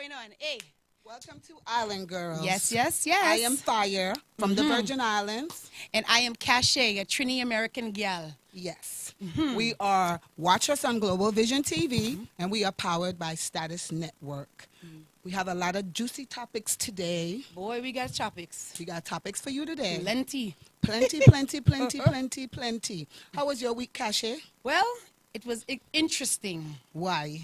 going on? Hey. Welcome to Island Girls. Yes. I am Fire from the Virgin Islands. And I am Cachet, a Trini American gal. Yes. We are Watch Us on Global Vision TV, and we are powered by Status Network. We have a lot of juicy topics today. Boy, we got topics. We got topics for you today. Plenty. Plenty. How was your week, Cachet? Well, it was interesting. Why?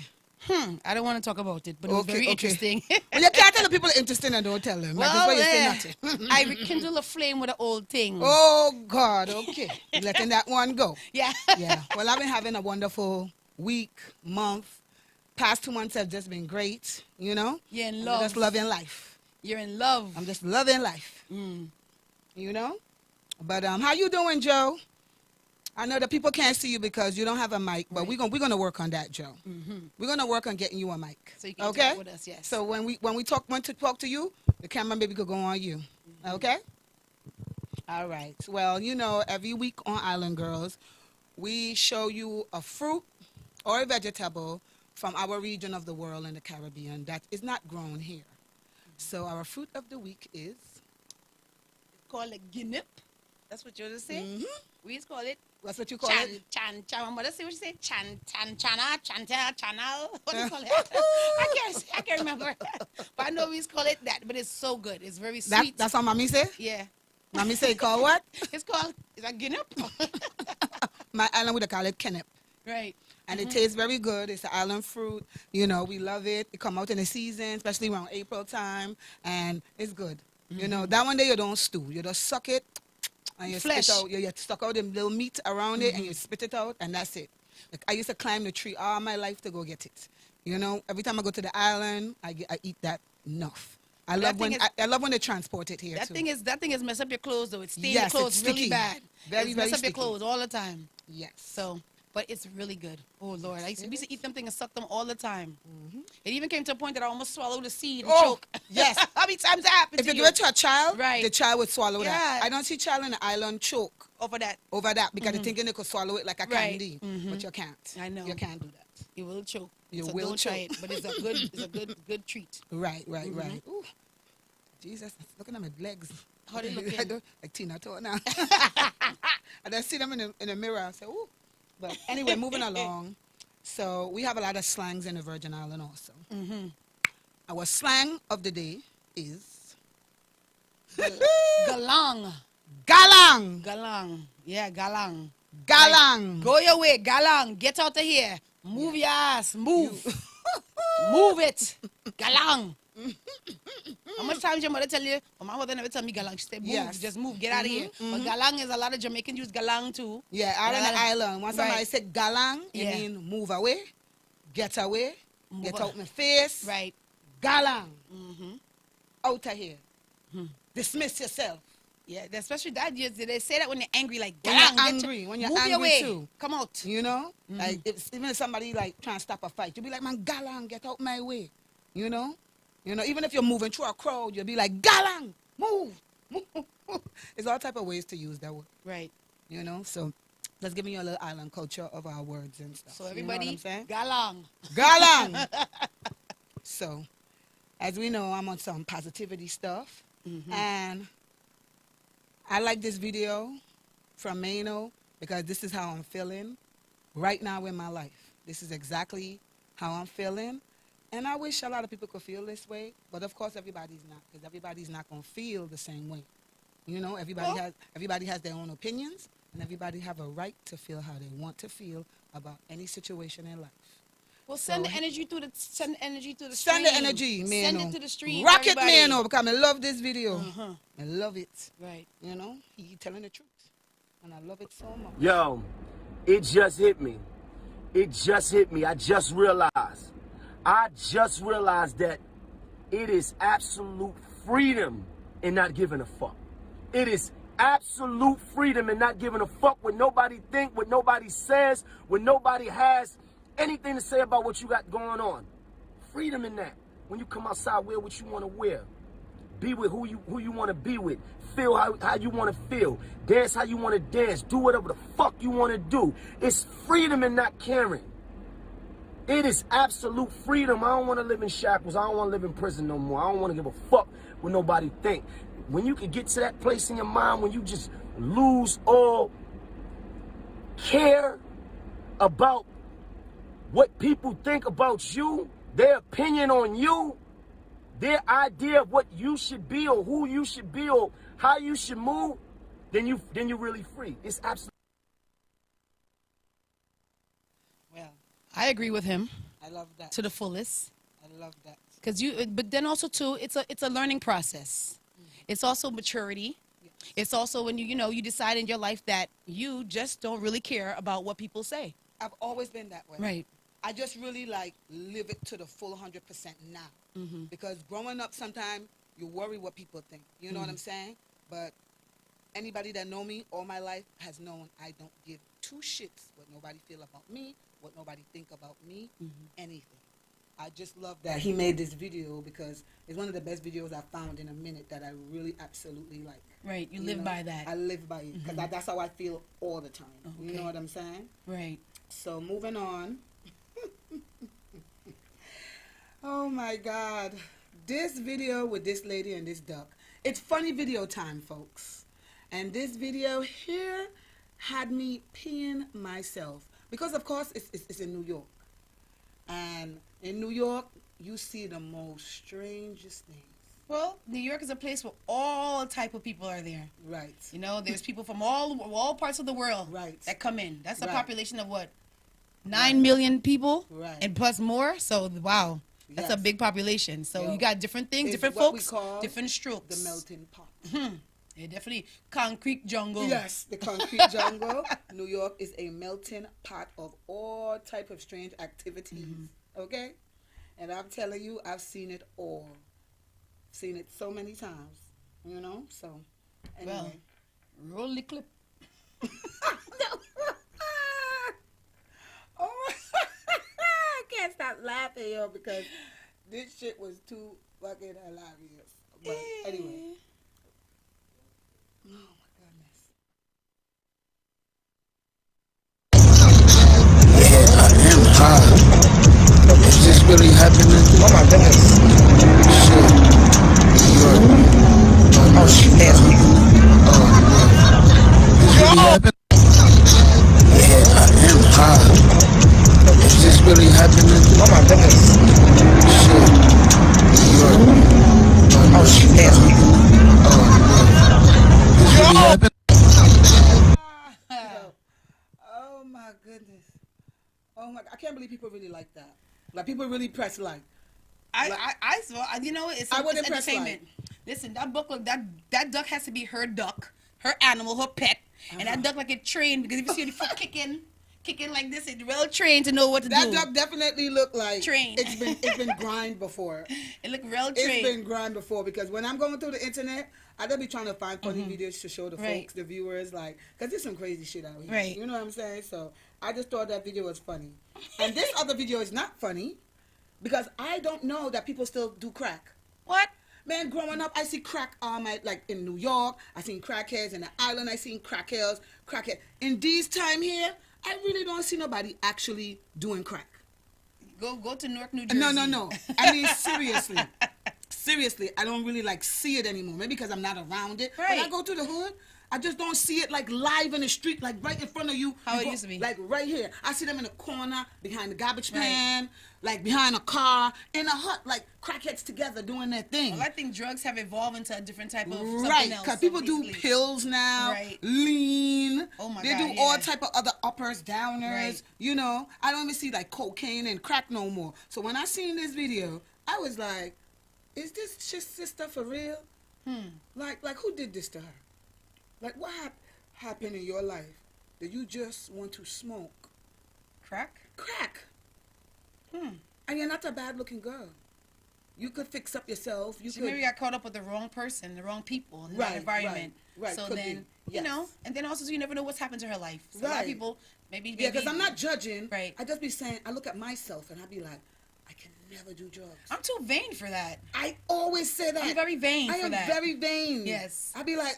I don't want to talk about it, but it was very interesting. Well, you can't tell the people interesting and don't tell them. Well, that's why you say nothing. I rekindle a flame with an old thing. Oh, God, okay. Letting that one go. Yeah. Yeah. Well, I've been having a wonderful week, month. Past 2 months have just been great, you know? You're in love. I'm just loving life. You're in love. I'm just loving life. You know? But how you doing, Joe? I know that people can't see you because you don't have a mic, but we're gonna work on that, Joe. We're gonna work on getting you a mic. So you can talk with us, yes. So when we want to talk to you, the camera maybe could go on you. Okay? All right. Well, you know, every week on Island Girls, we show you a fruit or a vegetable from our region of the world in the Caribbean that is not grown here. So our fruit of the week is called a guinea. That's what you're just saying? We just call it. What's what you call it? Chan. What does you say? Chana. What do you call it? I can't remember. But I know we just call it that. But it's so good. It's very sweet. That's what Mommy say? Yeah. Mommy say call what? It's a guinea. My island would call it kennep. Right. And it tastes very good. It's an island fruit. You know, we love it. It come out in the season, especially around April time. And it's good. You know, that one day you don't stew. You just suck it. And you spit out, you suck out the little meat around it and you spit it out and that's it. Like, I used to climb the tree all my life to go get it. You know, every time I go to the island, I eat that enough. I love when they transport it here that too. That thing is mess up your clothes though. It stains yes, your clothes it's really bad. Very mess up sticky. your clothes all the time. Yes. So, but it's really good. Oh Lord, we used to eat them things and suck them all the time. It even came to a point that I almost swallowed the seed and choke. Yes. How many times that happened If you give it to a child, right, the child would swallow yeah, that. I don't see child in the island choke over that because they're thinking they could swallow it like a candy, but you can't. I know. You can't do that. You will choke. You will don't choke. try it, but it's a good treat. Right. Ooh. Jesus, looking at my legs. How they looking? Like Tina Turner. I just see them in the mirror. I say, ooh. But anyway, moving along. So we have a lot of slangs in the Virgin Island also. Our slang of the day is galang. Galang. Galang. Yeah, galang. Galang. Like, go your way, galang. Get out of here. Move your ass. Move. Move it. Galang. How much times your mother tell you? My mother never tell me galang. She said, move, just move, get out of here. But galang is a lot of Jamaicans use galang too. Yeah, out on the island. When somebody say galang, it mean move away, get away, get out my face. Right. Galang. Out of here. Dismiss yourself. Yeah, especially that they say that when they're angry, like galang. When you're move angry your way. too. Come out. You know? Like even if somebody like trying to stop a fight, you'll be like, man, galang, get out my way. You know? You know, even if you're moving through a crowd, you'll be like, galang, move. There's all type of ways to use that word. Right. You know, so that's giving you a little island culture of our words and stuff. So everybody, you know what I'm saying? galang. Galang. So, as we know, I'm on some positivity stuff. And I like this video from Mano because this is how I'm feeling right now in my life. This is exactly how I'm feeling. And I wish a lot of people could feel this way, but of course everybody's not, because everybody's not going to feel the same way. You know, everybody has their own opinions, and everybody have a right to feel how they want to feel about any situation in life. Well, send the energy to the stream. Send the energy, man. Send it to the stream. Rock it, man, because I love this video. I love it. Right. You know, he telling the truth, and I love it so much. Yo, it just hit me. I just realized that it is absolute freedom in not giving a fuck. It is absolute freedom in not giving a fuck what nobody think, what nobody says, what nobody has anything to say about what you got going on. Freedom in that. When you come outside, wear what you want to wear. Be with who you want to be with. Feel how you want to feel. Dance how you want to dance. Do whatever the fuck you want to do. It's freedom in not caring. It is absolute freedom. I don't want to live in shackles. I don't want to live in prison no more. I don't want to give a fuck what nobody think. When you can get to that place in your mind when you just lose all care about what people think about you, their opinion on you, their idea of what you should be or who you should be or how you should move, then you're really free. It's absolutely. Well, I agree with him I love that. to the fullest. I love that. But then also too, it's a learning process. It's also maturity. Yes. It's also when you decide in your life that you just don't really care about what people say. I've always been that way. Right. I just really like live it to the full 100% now. Because growing up, sometimes you worry what people think. You know what I'm saying? But anybody that know me all my life has known I don't give two shits what nobody feel about me, what nobody think about me, anything. I just love that he made this video because it's one of the best videos I found in a minute that I really absolutely like. Right. You live by that. I live by it because that's how I feel all the time. You know what I'm saying? Right. So moving on. Oh my God. This video with this lady and this duck. It's funny video time, folks. And this video here had me peeing myself. Because of course it's in New York. And in New York, you see the most strangest things. Well, New York is a place where all type of people are there. Right. You know, there's people from all parts of the world that come in. That's a population of what? 9 million people? Right. And plus more? So, wow. That's a big population. So, you got different things, different folks, different strokes. The melting pot. Yeah, definitely. Concrete jungle. Yes, the concrete jungle. New York is a melting pot of all type of strange activities. Okay? And I'm telling you, I've seen it all. Seen it so many times. You know? So, anyway. Well, roll the clip. Oh, I can't stop laughing, yo, because this shit was too fucking hilarious. But anyway. Oh, my goodness. Yeah, I am high. Is this really happening? Oh my goodness. Shit. Oh, she nasty. This really happening? Yeah, I am high. Is this really happening? Oh my goodness. Shit. Oh, she nasty. This really happening? Oh my goodness. Oh my, I can't believe people really like that. Like people really press like. I saw, it's entertainment. Like. Listen, that that duck has to be her duck, her animal, her pet. And that duck like it trained, because if you see the foot kicking like this, it's well trained to know what to do. That duck definitely looked like trained. It's been grind before. It looked real trained. It's been grind before, because when I'm going through the internet, I just be trying to find funny videos to show the folks, the viewers, like, because there's some crazy shit out here. Right. You know what I'm saying? So I just thought that video was funny. And this other video is not funny, because I don't know that people still do crack. What? Man, growing up, I see crack like in New York. I seen crackheads in the island. I seen crackheads. In these time here, I really don't see nobody actually doing crack. Go to Newark, New Jersey. No. I mean, seriously. Seriously, I don't really like see it anymore. Maybe because I'm not around it. Right. When I go to the hood, I just don't see it like live in the street, like right in front of you. How it used to be. Like right here. I see them in the corner, behind the garbage can, like behind a car, in a hut, like crackheads together doing their thing. Well, I think drugs have evolved into a different type of something right, else. because people do pills now, lean. Oh my they God, do all type of other uppers, downers. Right. You know, I don't even see like cocaine and crack no more. So when I seen this video, I was like, is this just this stuff for real? Like who did this to her? Like what happened in your life that you just want to smoke crack? And you're not a bad looking girl. You could fix up yourself. She maybe got caught up with the wrong person, the wrong people in that environment. Right. So could then, be. you know, and then also you never know what's happened to her life. So a lot of people, maybe. Yeah, because I'm not judging. Right. I just be saying, I look at myself and I be like, I can never do drugs. I'm too vain for that. I always say that. I'm very vain for that. I am very vain. Yes. I be like,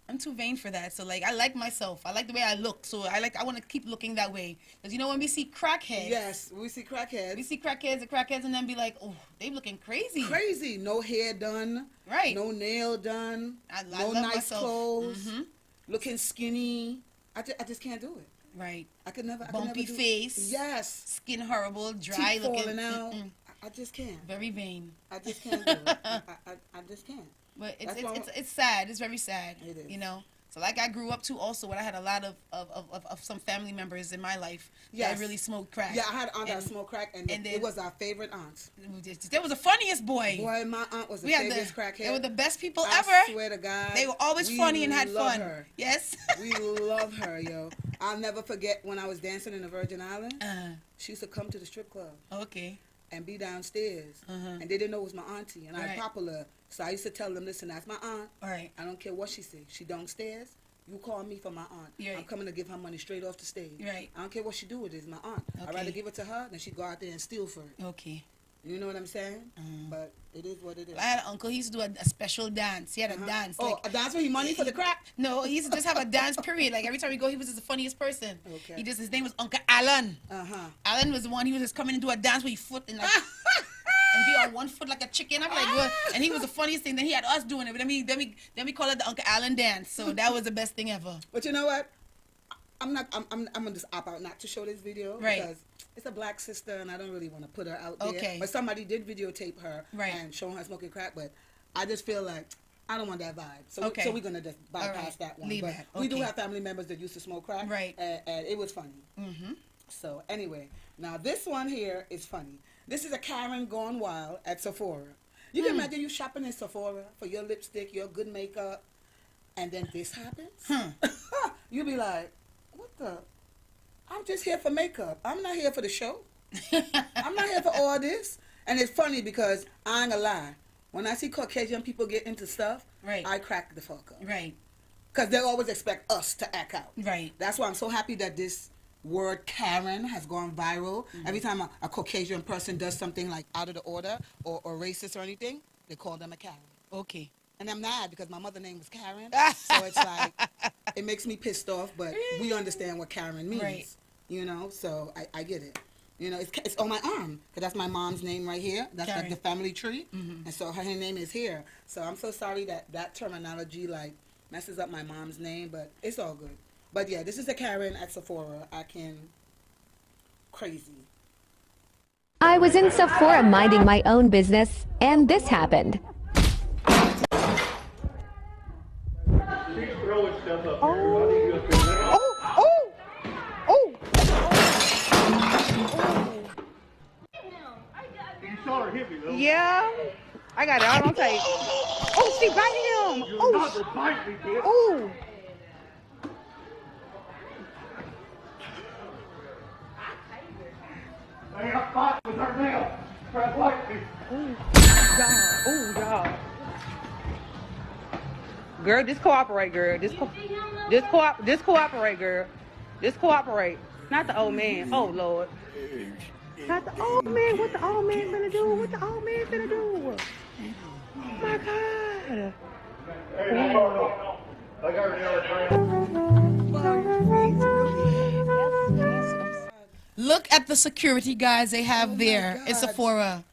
I'm too vain for that. So like, I like myself. I like the way I look. So I want to keep looking that way. Because you know when we see crackheads. Yes, we see crackheads. We see crackheads, and then be like, oh, they looking crazy. Crazy. No hair done. Right. No nail done. I no love nice myself. clothes. Looking skinny. I just can't do it. Right. I could never. Bumpy face. Yes. Skin horrible, dry Teeth looking. falling out. I just can't. Very vain. I just can't do it. I just can't. But it's sad. It's very sad. It is. You know. So like I grew up too also when I had a lot of some family members in my life that really smoked crack. Yeah, I had an aunt that smoked crack, and it was our favorite aunt. They was the funniest boy. Boy, my aunt was the favorite crackhead. They were the best people ever. I swear to God. They were always funny and had fun. Her. Yes. We love her, yo. I'll never forget when I was dancing in the Virgin Islands. She used to come to the strip club. Okay. And be downstairs. And they didn't know it was my auntie. And I was popular. So I used to tell them, listen, that's my aunt. All right. I don't care what she says. She downstairs. You call me for my aunt. Right. I'm coming to give her money straight off the stage. Right. I don't care what she do with it. It's my aunt. Okay. I'd rather give it to her than she go out there and steal for it. Okay. You know what I'm saying? But it is what it is. I had an uncle. He used to do a special dance. He had a dance. Oh, a dance where he money for the crack? No, he used to just have a dance period. Like every time we go, he was just the funniest person. Okay. His name was Uncle Alan. Alan was the one. He was just coming and do a dance with his foot and like. And be on one foot like a chicken. I'm like, good. And he was the funniest thing. Then he had us doing it. But then we call it the Uncle Allen dance. So that was the best thing ever. But you know what? I'm gonna just opt out not to show this video because it's a black sister and I don't really want to put her out there. Okay. But somebody did videotape her and showing her smoking crack. But I just feel like I don't want that vibe. So so we're gonna just bypass that one. Leave but it. we do have family members that used to smoke crack. Right. And it was funny. So anyway, now this one here is funny. This is a Karen gone wild at Sephora. You can imagine you shopping in Sephora for your lipstick, your good makeup, and then this happens? You be like, what the? I'm just here for makeup. I'm not here for the show. I'm not here for all this. And it's funny because I ain't gonna lie. When I see Caucasian people get into stuff, I crack the fuck up. Right. Because they always expect us to act out. Right. That's why I'm so happy that this word Karen has gone viral. Every time a Caucasian person does something like out of the order or racist or anything, they call them a Karen. Okay. And I'm mad because my mother's name was Karen. So it's like, it makes me pissed off, but we understand what Karen means. Right. You know, so I get it. You know, it's on my arm because that's my mom's name right here. That's like the family tree. And so her name is here. So I'm so sorry that terminology like messes up my mom's name, but it's all good. But yeah, this is a Karen at Sephora. Crazy. I was in Sephora minding my own business, and this happened. Yeah, I got it all on tape. Oh, she biting him. Oh, bite me, bitch. oh. I got fought with her now. Try to bite me. Oh, God. Girl, just cooperate, girl. Just cooperate, girl. Just cooperate. Not the old man. Oh, Lord. Not the old man. What the old man finna do? What the old man finna do? Oh, my God. I got her. Look at the security guys they have there in Sephora.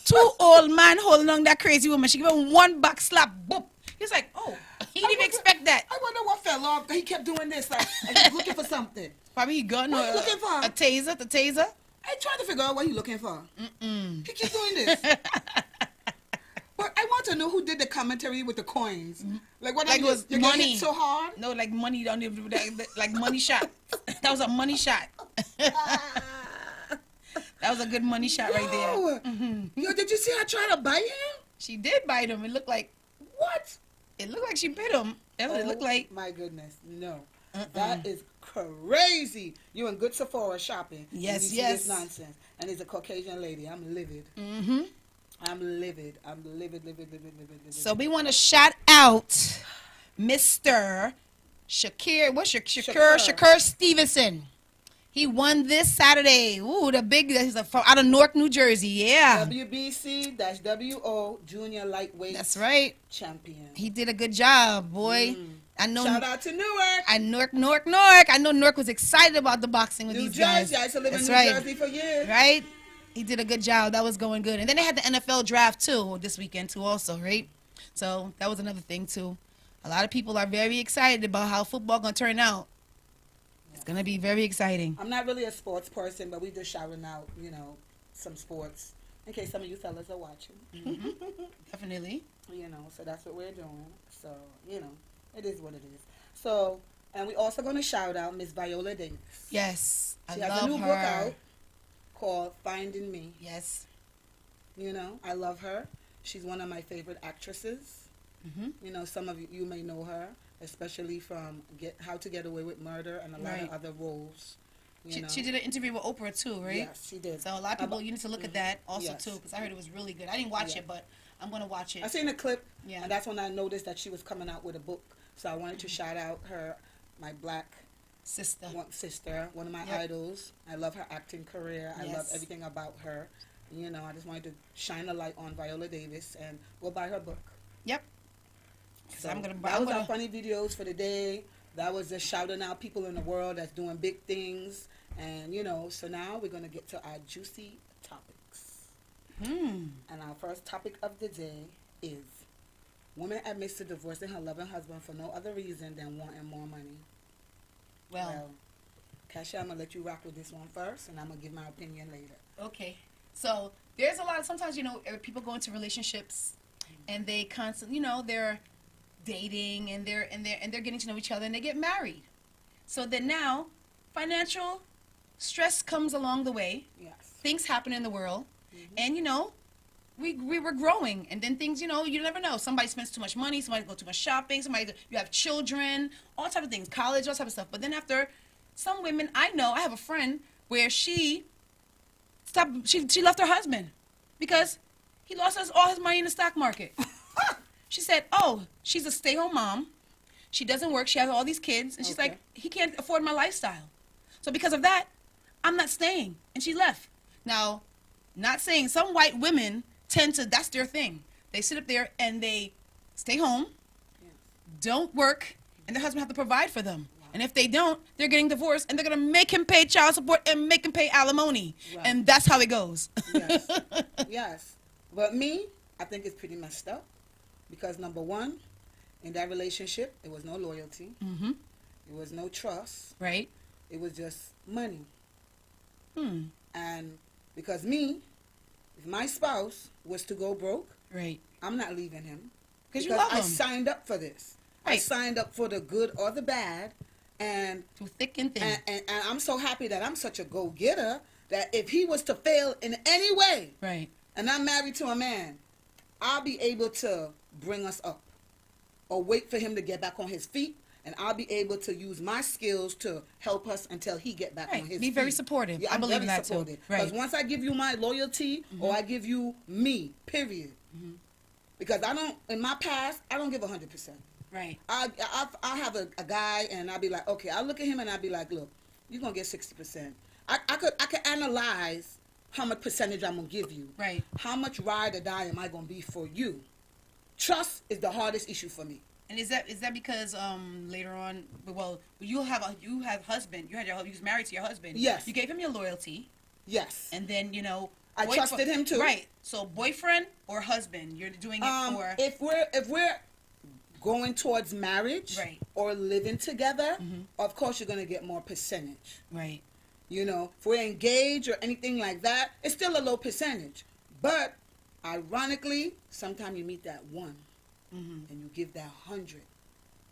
Two old man holding on that crazy woman. She gave him one back slap. Boop. He's like, oh, he didn't even expect that. I wonder what fell off. He kept doing this like he's looking for something. Probably a gun or What are you looking for? a taser. The taser. I tried to figure out what he's looking for. He keeps doing this. But I want to know who did the commentary with the coins. Like what? Like it was you money. get hit so hard. No, like money. Don't even like money shot. That was a money shot. That was a good money shot right there. Yo, did you see her try to bite him? She did bite him. It looked like what? It looked like she bit him. That's what it looked like. My goodness, no. That is crazy. You in good Sephora shopping. Yes, and you see this nonsense. And it's a Caucasian lady. I'm livid. I'm livid. I'm livid. So we want to shout out Mr. Shakir. What's Shakir Stevenson. He won this Saturday. Ooh, the big, he's from out of Newark, New Jersey. Yeah. WBC-WO Junior Lightweight. That's right. Champion. He did a good job, boy. I know. Shout out to Newark. Newark. I know Newark was excited about the boxing with these guys. I used to live in New Jersey for years. Right? He did a good job. That was going good. And then they had the NFL draft, too, this weekend, too, also, right? So that was another thing, too. A lot of people are very excited about how football going to turn out. It's going to be very exciting. I'm not really a sports person, but we just shouting out, you know, some sports in case some of you fellas are watching. Definitely. You know, so that's what we're doing. So, you know, it is what it is. So, and we also going to shout out Miss Viola Davis. Yes. She I has love a new her. book out called Finding Me. Yes. You know, I love her. She's one of my favorite actresses. You know, some of you may know her, especially from How to Get Away with Murder and a lot of other roles. She did an interview with Oprah, too, right? Yes, she did. So a lot of people, you need to look at that also, too, because I heard it was really good. I didn't watch it, but I'm going to watch it. I seen a clip, and that's when I noticed that she was coming out with a book. So I wanted to shout out her, my black sister, one of my idols. I love her acting career. I love everything about her. You know, I just wanted to shine a light on Viola Davis and go buy her book. Yep. So that was our funny videos for the day. That was just shouting out people in the world that's doing big things. And, you know, so now we're going to get to our juicy topics. And our first topic of the day is woman admits to divorcing her loving husband for no other reason than wanting more money. Well, Kasha, I'm going to let you rock with this one first, and I'm going to give my opinion later. Okay. So there's a lot of, sometimes, you know, people go into relationships and they constantly, you know, they're dating and they're getting to know each other and they get married. So then now financial stress comes along the way. Yes. Things happen in the world. And, you know, we were growing, and then things, you know, you never know. Somebody spends too much money, somebody go too much shopping, you have children, all type of things, college, all type of stuff. But then after, some women, I have a friend where she left her husband because he lost all his money in the stock market. She said, she's a stay-home mom. She doesn't work. She has all these kids. And she's like, he can't afford my lifestyle. So because of that, I'm not staying. And she left. Now, not saying some white women tend to, that's their thing. They sit up there and they stay home, don't work, and their husband have to provide for them. And if they don't, they're getting divorced, and they're going to make him pay child support and make him pay alimony. Right. And that's how it goes. Yes. Yes. But me, I think it's pretty messed up. Because number one, in that relationship, there was no loyalty. There was no trust. Right. It was just money. And because me, if my spouse was to go broke, right, I'm not leaving him. Because you love him. I signed up for this. Right. I signed up for the good or the bad. And through thick and thin. And I'm so happy that I'm such a go-getter that if he was to fail in any way, right, and I'm married to a man, I'll be able to bring us up or wait for him to get back on his feet, and I'll be able to use my skills to help us until he get back on his feet. Be very supportive. Yeah, I believe in that too. Because once I give you my loyalty or I give you me, period. Because I don't, in my past, I don't give 100%. Right. I have a guy and I'll be like, okay, I'll look at him and I'll be like, look, you're going to get 60%. I could analyze how much percentage I'm going to give you. Right. How much ride or die am I going to be for you? Trust is the hardest issue for me. And is that because later on, well, you have husband, you was married to your husband. Yes. You gave him your loyalty. Yes. And then, you know, I trusted him too. Right. So boyfriend or husband, you're doing it for. If we're going towards marriage, right, or living together, of course you're going to get more percentage. Right. You know, if we're engaged or anything like that, it's still a low percentage. But ironically, sometimes you meet that one and you give that 100.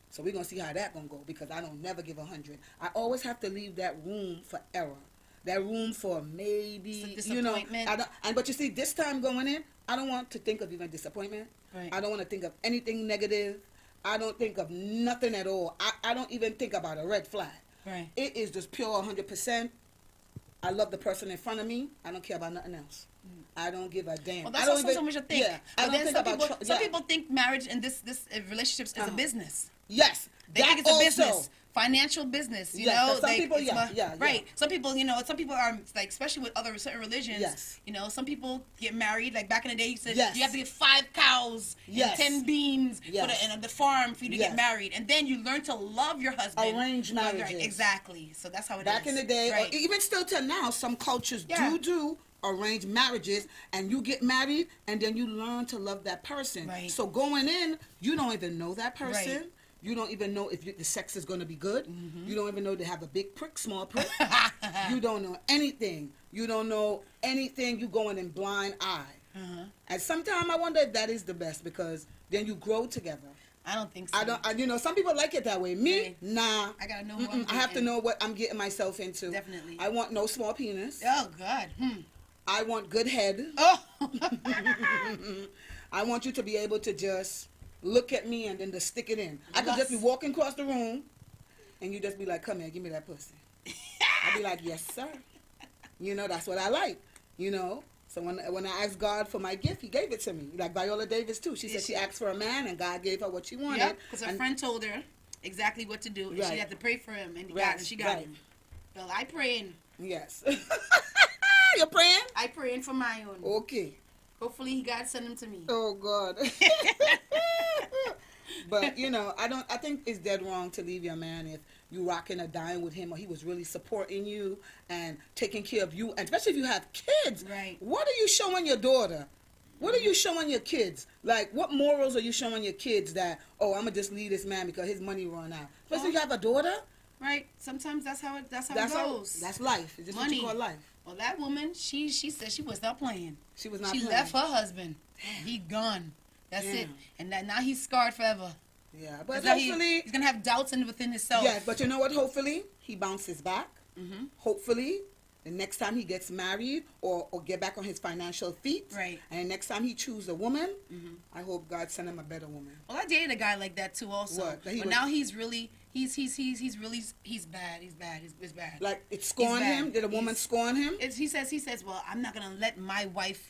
So we're going to see how that going to go, because I don't never give 100. I always have to leave that room for error. That room for maybe, you know. But you see, this time going in, I don't want to think of even disappointment. Right. I don't want to think of anything negative. I don't think of nothing at all. I don't even think about a red flag. Right. It is just pure 100%. I love the person in front of me. I don't care about nothing else. I don't give a damn. Well, that's also so much to think. Yeah, I don't think about some people think marriage and this relationships is a business. Yes, they think it's a business. financial business, you Yes, know, some like, people, it's right. Some people, you know, some people are like, especially with other certain religions. Yes. You know, some people get married. Like back in the day, you said Yes. you have to get 5 cows Yes. and 10 beans Yes. and the farm for you to Yes. get married, and then you learn to love your husband. Arranged marriages. Exactly. So that's how it is. Back in the day, right. or even still to now, some cultures Yeah. do arranged marriages, and you get married, and then you learn to love that person. Right. So going in, you don't even know that person. Right. You don't even know if the sex is going to be good. You don't even know they have a big prick, small prick. You don't know anything. You don't know anything. You go in blind eye. And sometimes I wonder if that is the best, because then you grow together. I don't think so. You know, some people like it that way. Me, Right. nah. I gotta know who I'm I have to getting. know what I'm getting myself into. Definitely. I want no small penis. Oh God. I want good head. Oh. I want you to be able to just look at me and then just stick it in. I could just be walking across the room, and you just be like, "Come here, give me that pussy." I'd be like, "Yes, sir." You know, that's what I like. You know. So when I asked God for my gift, He gave it to me. Like Viola Davis too. She said she asked for a man, and God gave her what she wanted. Yep, because her friend told her exactly what to do, and she had to pray for him, and she got him. Well, I praying. Yes. You're praying? I praying for my own. Okay. Hopefully, God send him to me. Oh God. But you know, I think it's dead wrong to leave your man if you rocking or dying with him, or he was really supporting you and taking care of you, and especially if you have kids. Right. What are you showing your daughter? What are you showing your kids? Like, what morals are you showing your kids that, oh, I'm gonna just leave this man because his money run out? Especially if you have a daughter. Right. Sometimes that's how it goes. That's life. Is this what you call life? Well, that woman, she said she was not playing. She was not She playing. left her husband. He gone. That's it. And now he's scarred forever. Yeah, but hopefully he's gonna have doubts within himself. Yeah, but you know what? Hopefully he bounces back. Hopefully the next time he gets married or get back on his financial feet. Right. And the next time he chooses a woman, I hope God send him a better woman. Well, I dated a guy like that too, also. What? But now he's really he's bad. He's bad. It's bad. Like it scorned him? Did a woman scorn him? He says, well, I'm not gonna let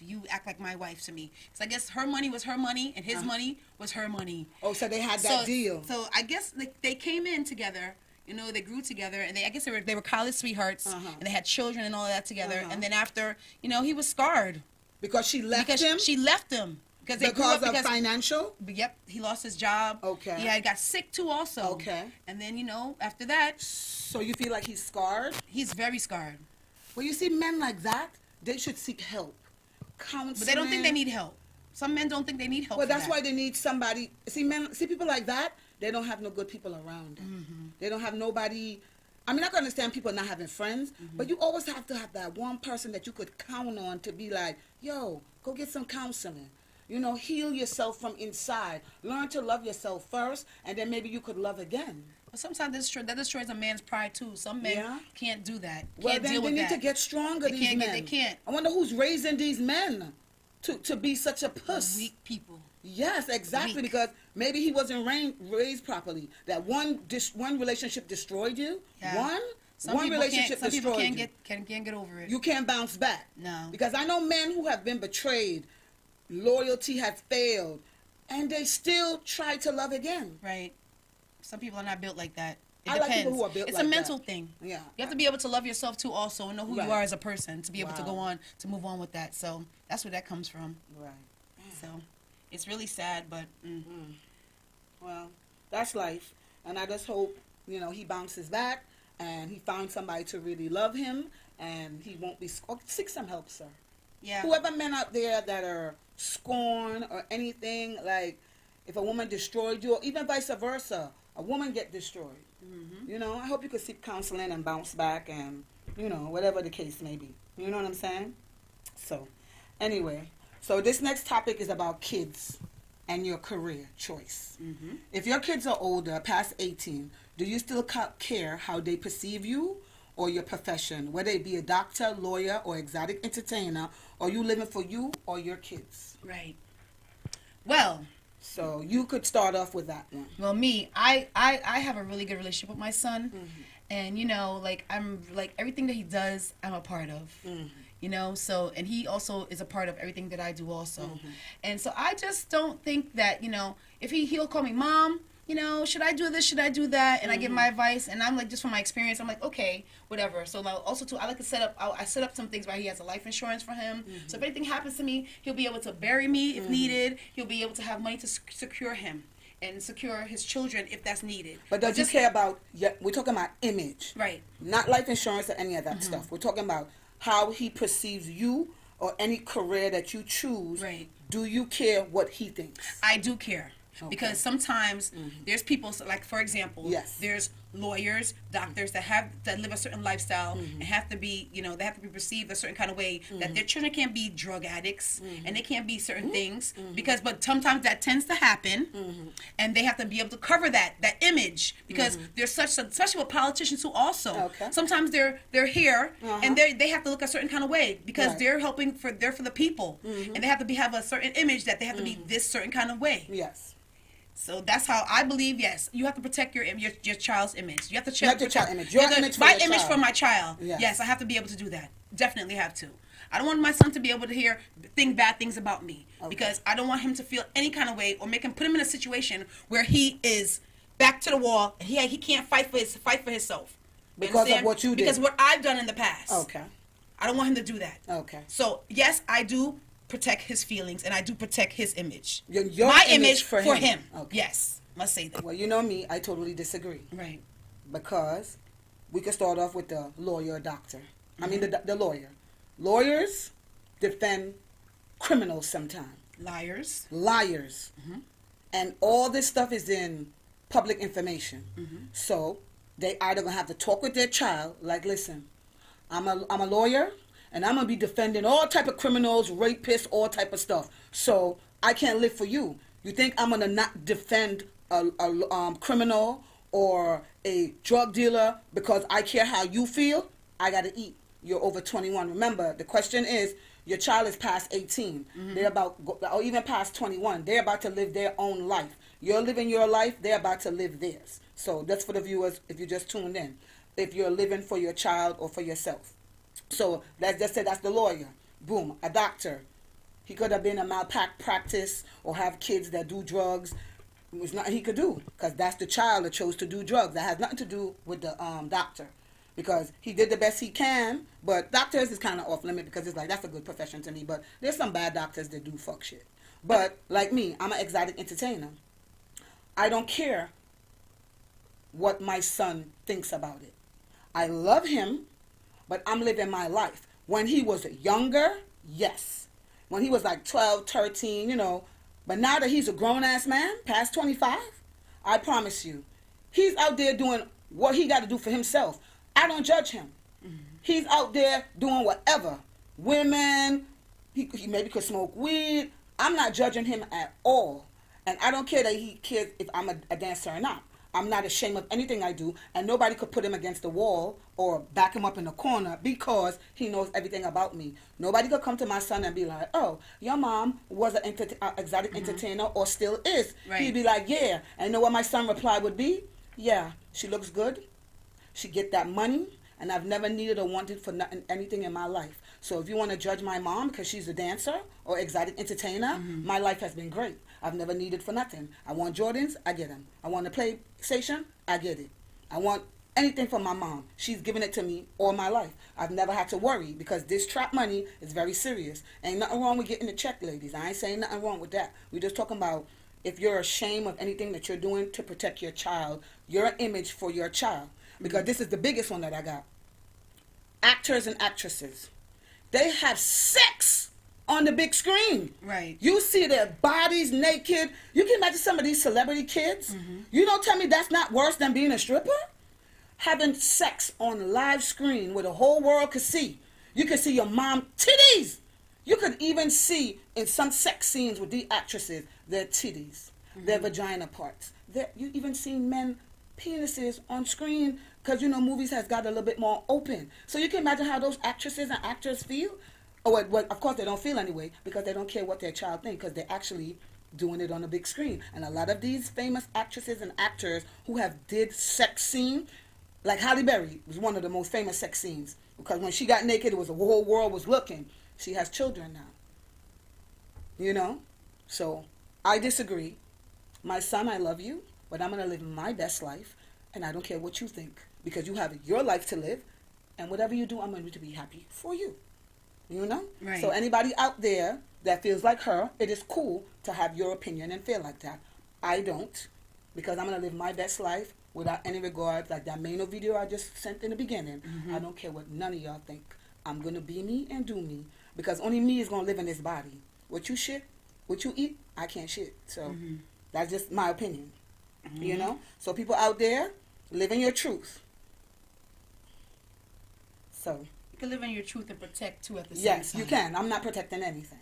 you act like my wife to me. So I guess her money was her money and his money was her money. Oh, so they had that deal. So I guess they came in together. You know, they grew together, and I guess they were college sweethearts, and they had children and all of that together. And then after, you know, he was scarred because she left him. She left him because of financial. Yep, he lost his job. Okay. He got sick too, also. Okay. And then, you know, after that, so you feel like he's scarred? He's very scarred. Well, you see, men like that, they should seek help, counseling. But they don't think they need help. Some men don't think they need help. Well, that's why they need somebody. See, people like that, they don't have no good people around them. They don't have nobody. I mean, I can understand people not having friends, but you always have to have that one person that you could count on to be like, yo, go get some counseling. You know, heal yourself from inside. Learn to love yourself first, and then maybe you could love again. But sometimes that destroys a man's pride too. Some men can't do that. Well, then they need to get stronger. These men. They can't. I wonder who's raising these men to be such a puss. Weak people. Yes, exactly. Because maybe he wasn't raised properly. That one relationship destroyed you. Yeah. Some people can't get over it. You can't bounce back. No. Because I know men who have been betrayed, loyalty has failed, and they still try to love again. Right. Some people are not built like that. It I depends. like people who are built it's like a mental that. thing. Yeah. You have to be able to love yourself too, also, and know who you are as a person to be able to go on to move on with that. So that's where that comes from. Right. So it's really sad, but well, that's life, and I just hope he bounces back and he finds somebody to really love him, and he won't be seek some help, sir. Yeah. Whoever men out there that are scorned or anything, like if a woman destroyed you, or even vice versa, a woman get destroyed. I hope you could seek counseling and bounce back, and whatever the case may be. You know what I'm saying? So, anyway, this next topic is about kids and your career choice. If your kids are older, past 18, do you still care how they perceive you or your profession, whether it be a doctor, lawyer, or exotic entertainer, or you living for you or your kids? Right. Well, so you could start off with that one. Well, me, I have a really good relationship with my son, and I'm everything that he does, I'm a part of. So, and he also is a part of everything that I do also. And so I just don't think that, if he'll call me mom, you know, should I do this? Should I do that? And I give my advice, and I'm like, just from my experience, I'm like, okay, whatever. So now also too, I like to set up. I set up some things where he has a life insurance for him. So if anything happens to me, he'll be able to bury me if needed. He'll be able to have money to secure him and secure his children if that's needed. But does you care about? We're talking about image, right? Not life insurance or any of that stuff. We're talking about how he perceives you or any career that you choose. Right. Do you care what he thinks? I do care. Okay. Because sometimes there's people, like for example, there's lawyers, doctors that live a certain lifestyle and have to be, you know, they have to be perceived a certain kind of way that their children can't be drug addicts and they can't be certain things but sometimes that tends to happen and they have to be able to cover that image because there's such, especially with politicians who also sometimes they're here and they have to look a certain kind of way because they're helping for the people and they have to have a certain image that they have to be this certain kind of way. Yes. So that's how I believe. Yes, you have to protect your child's image. You have to protect your child image. Your image my for your image child. for my child. Yes, I have to be able to do that. Definitely have to. I don't want my son to be able to hear bad things about me because I don't want him to feel any kind of way or put him in a situation where he is back to the wall and he can't fight for himself because of what you did. Because what I've done in the past. Okay. I don't want him to do that. Okay. So yes, I do protect his feelings and I do protect his image. Your my image for him. Okay. Yes, must say that. Well, you know me, I totally disagree. Right. Because we could start off with the lawyer or doctor. I mean the lawyer. Lawyers defend criminals sometimes. Liars. And all this stuff is in public information. So they either gonna have to talk with their child, like, listen, I'm a lawyer. And I'm going to be defending all type of criminals, rapists, all type of stuff. So I can't live for you. You think I'm going to not defend a criminal or a drug dealer because I care how you feel? I got to eat. You're over 21. Remember, the question is, your child is past 18. They're about, or even past 21. They're about to live their own life. You're living your life. They're about to live theirs. So that's for the viewers if you just tuned in. If you're living for your child or for yourself. So let's just say that's the lawyer. Boom, a doctor. He could have been a malpractice or have kids that do drugs. There's nothing he could do because that's the child that chose to do drugs. That has nothing to do with the doctor because he did the best he can. But doctors is kind of off limit because it's like that's a good profession to me. But there's some bad doctors that do fuck shit. But like me, I'm an exotic entertainer. I don't care what my son thinks about it. I love him. But I'm living my life. When he was younger, yes. When he was like 12, 13, you know. But now that he's a grown-ass man, past 25, I promise you, he's out there doing what he got to do for himself. I don't judge him. He's out there doing whatever. Women, he maybe could smoke weed. I'm not judging him at all. And I don't care that he cares if I'm a dancer or not. I'm not ashamed of anything I do, and nobody could put him against the wall or back him up in the corner because he knows everything about me. Nobody could come to my son and be like, oh, your mom was an exotic entertainer or still is. Right. He'd be like, yeah. And you know what my son reply would be? Yeah, she looks good. She get that money, and I've never needed or wanted for anything in my life. So if you want to judge my mom because she's a dancer or exotic entertainer, my life has been great. I've never needed for nothing. I want Jordans, I get them. I want a PlayStation, I get it. I want anything from my mom. She's given it to me all my life. I've never had to worry because this trap money is very serious. Ain't nothing wrong with getting a check, ladies. I ain't saying nothing wrong with that. We're just talking about if you're ashamed of anything that you're doing to protect your child, your image for your child. Because this is the biggest one that I got. Actors and actresses. They have sex on the big screen. Right. You see their bodies naked. You can imagine some of these celebrity kids. You don't tell me that's not worse than being a stripper? Having sex on live screen where the whole world could see. You could see your mom titties. You could even see in some sex scenes with the actresses their titties, their vagina parts. You even seen men penises on screen because, you know, movies has got a little bit more open. So you can imagine how those actresses and actors feel. Oh, well, of course they don't feel anyway because they don't care what their child thinks because they're actually doing it on a big screen. And a lot of these famous actresses and actors who have did sex scene, like Halle Berry was one of the most famous sex scenes because when she got naked, it was the whole world was looking. She has children now. You know? So I disagree. My son, I love you, but I'm going to live my best life, and I don't care what you think, because you have your life to live, and whatever you do, I'm going to be happy for you. You know? Right. So anybody out there that feels like her, it is cool to have your opinion and feel like that. I don't, because I'm going to live my best life without any regard, like that Mano video I just sent in the beginning. I don't care what none of y'all think. I'm going to be me and do me, because only me is going to live in this body. What you eat, I can't shit. So that's just my opinion. You know? So people out there, live in your truth. So You can live in your truth and protect too at the same time. yes, you can. I'm not protecting anything.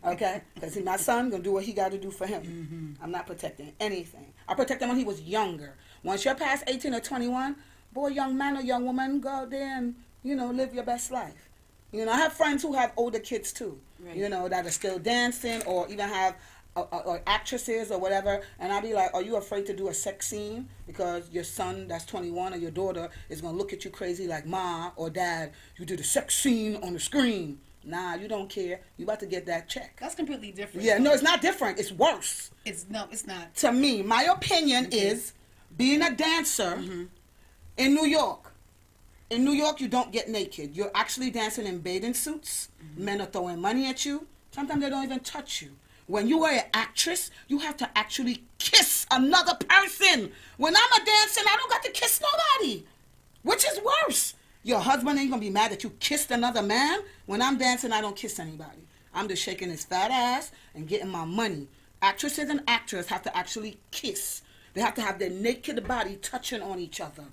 Okay? Because my son going to do what he got to do for him. I'm not protecting anything. I protected him when he was younger. Once you're past 18 or 21, boy, young man or young woman, go out there and, you know, live your best life. You know, I have friends who have older kids too, you know, that are still dancing, or even have or actresses or whatever, and I'll be like, are you afraid to do a sex scene because your son that's 21 or your daughter is going to look at you crazy like, Ma or Dad, you did a sex scene on the screen. Nah, you don't care. You about to get that check. That's completely different. Yeah, no, it's not different. It's worse. It's not. To me, my opinion is being a dancer in New York. In New York, you don't get naked. You're actually dancing in bathing suits. Men are throwing money at you. Sometimes they don't even touch you. When you are an actress, you have to actually kiss another person. When I'm a dancer, I don't got to kiss nobody, which is worse. Your husband ain't going to be mad that you kissed another man. When I'm dancing, I don't kiss anybody. I'm just shaking his fat ass and getting my money. Actresses and actors have to actually kiss. They have to have their naked body touching on each other.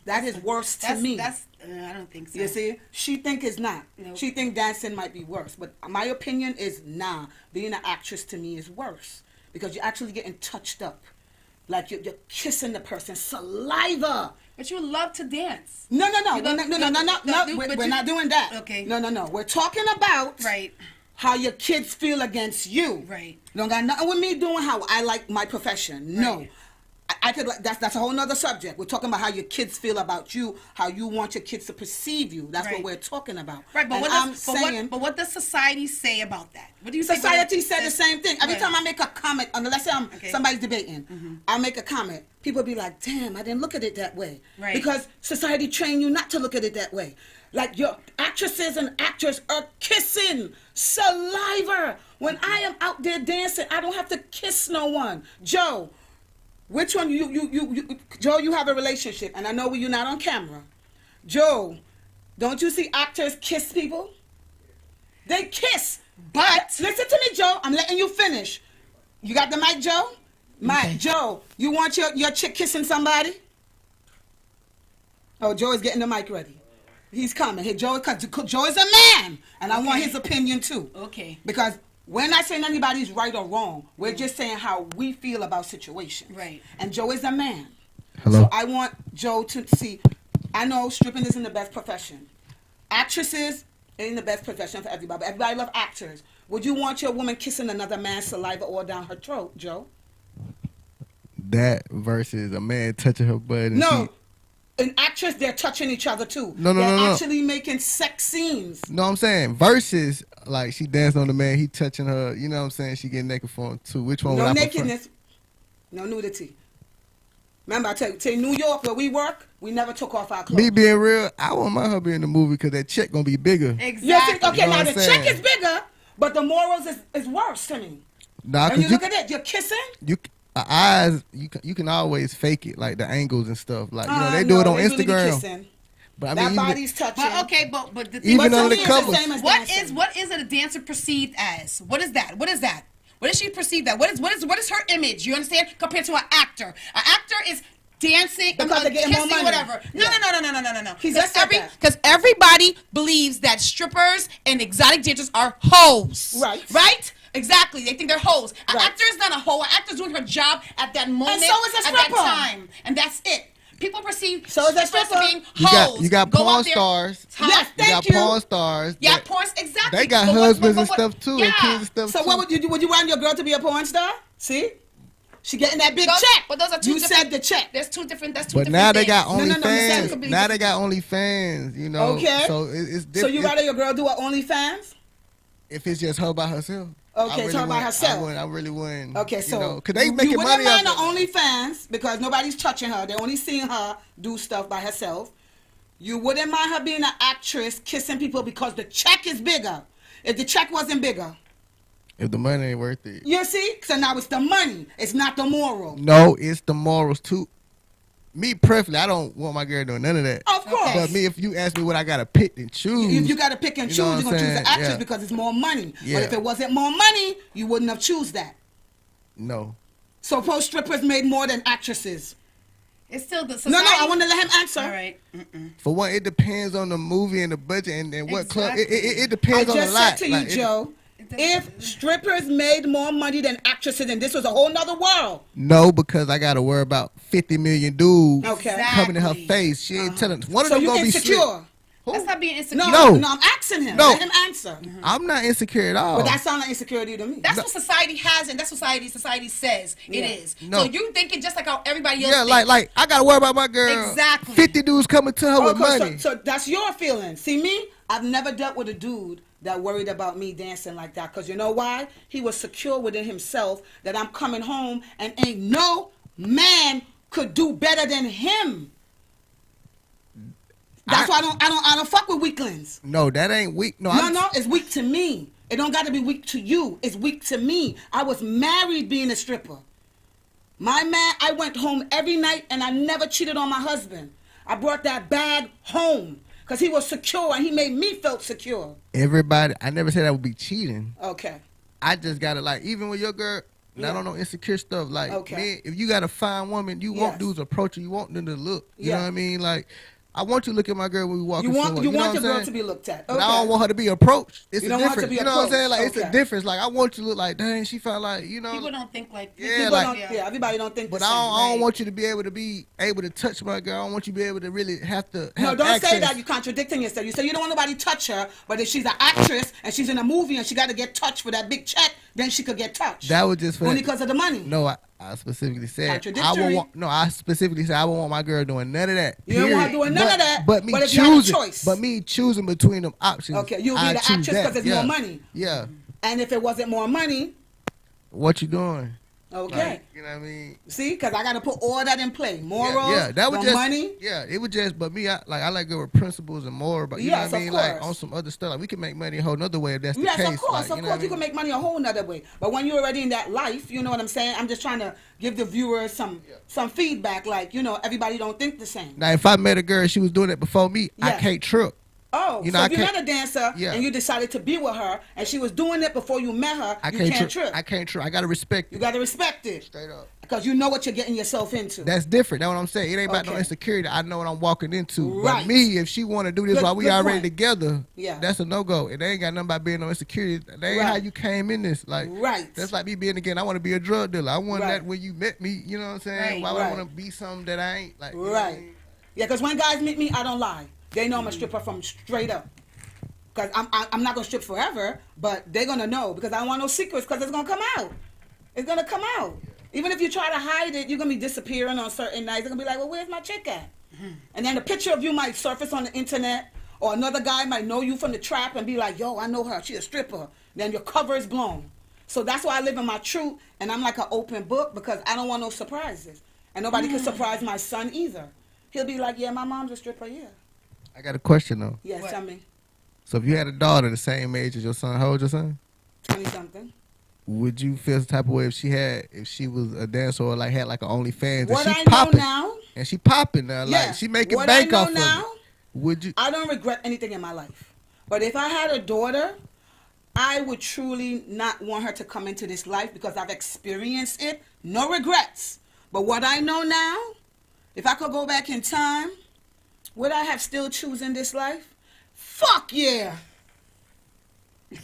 That is worse to me. I don't think so. You see? She think it's not. Nope. She think dancing might be worse. But my opinion is nah. Being an actress to me is worse. Because you're actually getting touched up. Like you're kissing the person. Saliva. But you love to dance. No. We're not doing that. Okay. No. We're talking about Right. how your kids feel against you. Right. Don't got nothing with me doing how I like my profession. No. Right. I could. That's a whole nother subject. We're talking about how your kids feel about you, how you want your kids to perceive you. That's what we're talking about. Right, but And what does society say about that? What do you say? Society said the same thing. Every time I make a comment, unless somebody's debating, I'll make a comment. People be like, "Damn, I didn't look at it that way." Right. Because society trained you not to look at it that way. Like your actresses and actors are kissing saliva. When I am out there dancing, I don't have to kiss no one. Joe, which one Joe, you have a relationship, and I know you're not on camera. Joe, don't you see actors kiss people? They kiss. But listen to me, Joe. I'm letting you finish. You got the mic, Joe? Mike, Joe, you want your chick kissing somebody? Oh, Joe is getting the mic ready. He's coming. Hey, Joe is a man, and I want his opinion too. Okay. Because we're not saying anybody's right or wrong. We're just saying how we feel about situations. Right. And Joe is a man. Hello. So I want Joe to see. I know stripping isn't the best profession. Actresses ain't the best profession for everybody. But everybody loves actors. Would you want your woman kissing another man's saliva all down her throat, Joe? That versus a man touching her butt. And No. An actress, they're touching each other too. No. They're actually making sex scenes. No, I'm saying versus, like, she dancing on the man, he touching her, you know what I'm saying? She getting naked for him too. Which one would No I prefer? nakedness, no nudity. Remember, I tell you, New York, where we work, we never took off our clothes. Me being real, I want my hubby in the movie because that check gonna be bigger. Exactly. You think, okay, You know now what the I'm check saying? is bigger, but the morals is worse to me. Nah, And you cause look at it, you're kissing. eyes, you can always fake it, like the angles and stuff. Like, you know, they do no, it on they really be Instagram. kissing. But I That mean, body's touching. But okay, but the thing Even But to under me, the it's covers. same as what dancing. is it a dancer perceived as? What is that? What is that? What does she perceive that? What is her image? You understand? Compared to an actor. An actor is dancing, Because they're getting more kissing, money. whatever. No. He just said that. Because everybody believes that strippers and exotic dancers are hoes. Right. Right? Exactly. They think they're hoes. An Right. actor is not a hoe. An actor is doing her job at that moment. so is a at that stripper. time. And that's it. People perceive So is a strippers stripper. being hoes. you got Go porn out there- stars. Huh? Yes, You got thank you. porn stars. Yeah, that- porn, exactly. They got But husbands and what- stuff too, yeah. and kids and stuff So too. what would you want your girl to be a porn star? See? She getting that big Those- check. but those are two You different- said the check. That's two different But things. now they got No, no, no, OnlyFans. no, no. Now they got OnlyFans, you know. Okay. So it's So different. you rather your girl do her OnlyFans? If it's just her by herself. Okay, really talk about wouldn't- herself. I really wouldn't. Okay, so because they you making wouldn't money off mind the it. OnlyFans because nobody's touching her. They're only seeing her do stuff by herself. You wouldn't mind her being an actress, kissing people because the check is bigger. If the check wasn't bigger, If the money ain't worth it. you see? So now it's the money. It's not the moral. No, it's the morals too. Me personally, I don't want my girl doing none of that. Of course. But me, if you ask me what I gotta pick and choose, If you got to pick and choose, know what you're going to I'm choose the saying? actress Yeah. because it's more money. Yeah. But if it wasn't more money, you wouldn't have choose that. no. Suppose strippers made more than actresses. It's still the No, society. I want to let him answer. All right. For one, it depends on the movie and the budget and what club. Exactly. It I depends on a just lot. said to you, Like, Joe, if strippers made more money than actresses, then this was a whole nother world. No, because I gotta worry about 50 million dudes Okay. coming in her Exactly. face. She ain't telling. One of So them you gonna be insecure. slick. That's not being insecure. No, No. I'm asking him. No. Let him answer. I'm not insecure at all. But that sounds like insecurity to me. That's what society has, and that's what society says Yeah. it is. No. So you thinking just like how everybody else yeah, thinks. like I gotta worry about my girl. Exactly. 50 dudes coming to her with Okay, money. so that's your feeling. See me? I've never dealt with a dude that worried about me dancing like that. Because you know why? He was secure within himself that I'm coming home and ain't no man could do better than him. That's why I don't fuck with weaklings. No, that ain't weak. No, No, it's weak to me. It don't got to be weak to you. It's weak to me. I was married being a stripper. My man, I went home every night and I never cheated on my husband. I brought that bag home because he was secure and he made me feel secure. Everybody, I never said I would be cheating. Okay. I just gotta like, even with your girl, not on no insecure stuff. Like, Okay. man, if you got a fine woman, you want Yes. dudes approach you, you want them to look. You Yeah. know what I mean? Like, I want you to look at my girl when we walk. You want somewhere. you know want what your I'm girl to saying? be looked at. But Okay. I don't want her to be approached. It's You a don't want her to difference. be You know what I'm saying? Like, approached. it's a Okay. difference. Like, I want you to look like, dang, she felt like, you know. People don't think like Yeah, People like- don't, yeah, everybody don't think the But same. I don't want you to be able to touch my girl. I don't want you to be able to really have to. No, have don't access. say that. You're contradicting yourself. You say you don't want nobody to touch her, but if she's an actress and she's in a movie and she got to get touched for that big check, then she could get touched. That was just for Only because of the money. No, I specifically said Contradictory. I specifically said I would want my girl doing none of that. You don't want her period. doing none of that, But me but if you had a choosing, choice. but me choosing between them options. Okay, you'll be I the choose actress that. because it's Yeah. more money. Yeah. And if it wasn't more money, What you doing? okay. Like, you know what I mean? See, because I got to put all that in play. Morals, Yeah, that was the just money. Yeah, it was just. But me, I like girl with principles and more. But you Yes, know what I of mean? Like course. on some other stuff, like we can make money a whole nother way if that's the Yes, case. of course, like, of you know course. what I You can mean? make money a whole nother way. But when you're already in that life, you know what I'm saying? I'm just trying to give the viewers some feedback. Like, you know, everybody don't think the same. Now, if I met a girl, she was doing it before me. I Yeah. can't trip. Oh, You know, so I if you can't- met a dancer Yeah. and you decided to be with her and she was doing it before you met her, I you can't can't trip. trip. I can't trip. I gotta respect You it. got to respect it. Straight up. Because you know what you're getting yourself into. That's different. That's what I'm saying. It ain't about no Okay. insecurity. I know what I'm walking into. Right. But me, if she want to do this Good- while we good already point. together, Yeah. that's a no-go. It ain't got nothing about being no insecurity. That ain't how Right. you came in this. Like, Right. That's like me being, again, I want to be a drug dealer. I want Right. that when you met me, you know what I'm saying? Right. Why would I Right. want to be something that I ain't? Like, you know what I Right. mean? Yeah, because when guys meet me, I don't lie. They know I'm a stripper from straight up. Because I'm not going to strip forever, but they're going to know because I don't want no secrets because it's going to come out. It's going to come out. Even if you try to hide it, you're going to be disappearing on certain nights. They're going to be like, well, where's my chick at? And then the picture of you might surface on the internet, or another guy might know you from the trap and be like, yo, I know her. She's a stripper. Then your cover is blown. So that's why I live in my truth, and I'm like an open book because I don't want no surprises. And nobody can surprise my son either. He'll be like, yeah, my mom's a stripper, yeah. I got a question, though. Yes, What? tell me. So if you had a daughter the same age as your son, how old your son? 20-something. Would you feel some type of way if she was a dancer or like had like an OnlyFans and What she I popping know now, and she popping now, yeah. like she making What bank I know off now, of it? Would you? I don't regret anything in my life. But if I had a daughter, I would truly not want her to come into this life because I've experienced it. No regrets. But what I know now, if I could go back in time, would I have still chosen this life? Fuck yeah.